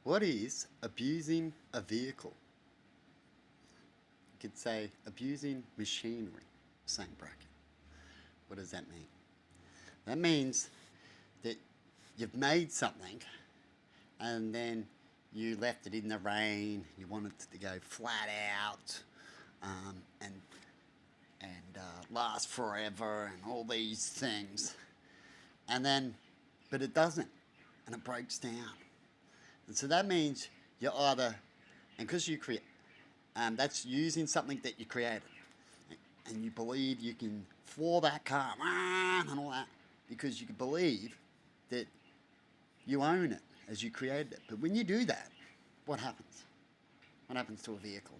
What is abusing a vehicle? You could say abusing machinery, same bracket. What does that mean? That means that you've made something and then you left it in the rain, you wanted it to go flat out and last forever and all these things. And then, but it doesn't, and it breaks down. And so that means you're either, and because you create, that's using something that you created, and you believe you can floor that car and all that because you can believe that you own it as you created it. But when you do that, what happens? What happens to a vehicle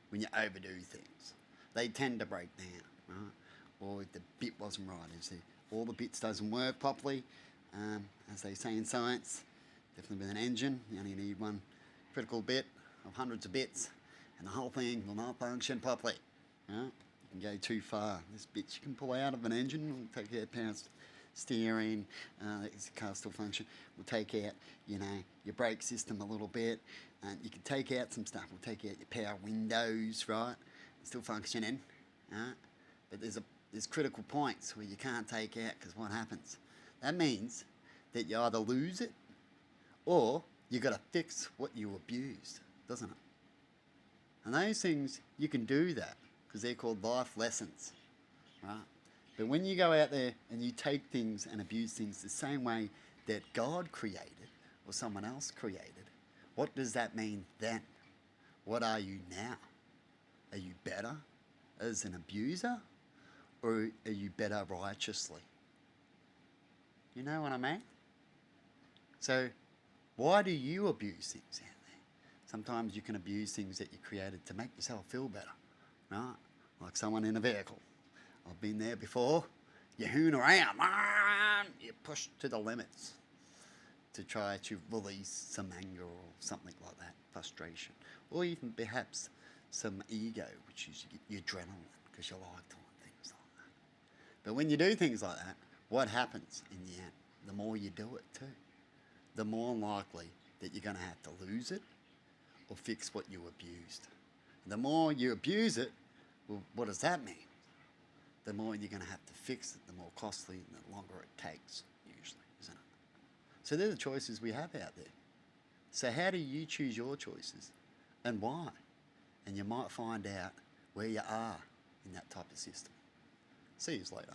when you overdo things? They tend to break down, right? Or if the bit wasn't right, all the bits doesn't work properly, as they say in science. Definitely with an engine, you only need one critical bit of hundreds of bits, and the whole thing will not function properly. Right? You can go too far. There's bits you can pull out of an engine. We'll take out power steering. The car still function. We'll take out, your brake system a little bit. You can take out some stuff. We'll take out your power windows, right? It's still functioning, right? But there's critical points where you can't take out because what happens? That means that you either lose it or you got to fix what you abused, doesn't it? And those things, you can do that because they're called life lessons, right? But when you go out there and you take things and abuse things the same way that God created or someone else created, what does that mean then? What are you now? Are you better as an abuser or are you better righteously? You know what I mean? So, why do you abuse things out there? Sometimes you can abuse things that you created to make yourself feel better, right? Like someone in a vehicle. I've been there before. You hoon around, you push to the limits to try to release some anger or something like that, frustration, or even perhaps some ego, which is you get your adrenaline because you like doing things like that. But when you do things like that, what happens in the end? The more you do it too, the more likely that you're going to have to lose it or fix what you abused. The more you abuse it, well, what does that mean? The more you're going to have to fix it, the more costly and the longer it takes, usually, isn't it? So they're the choices we have out there. So how do you choose your choices and why? And you might find out where you are in that type of system. See you later.